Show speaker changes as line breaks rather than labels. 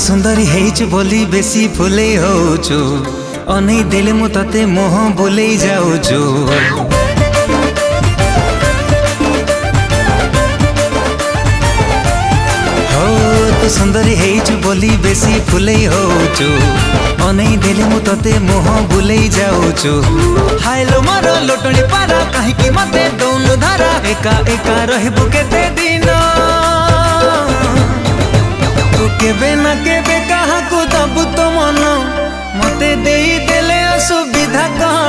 सुंदरी हेइछु बोली बेसी फुले होछु अनै देले मु तते मोह बोलै जाउछु। हो तू सुंदरी हेइछु बोली बेसी फुले होछु अनै देले मु तते मोह बोलै जाउछु। हाइलो मारो लोटणी पारा काहेकि मते दौनु धारा एका एका रहबु केते दिन तू केबे ना केबे काहा को दबु तो मन मते देई देले असुविधा कह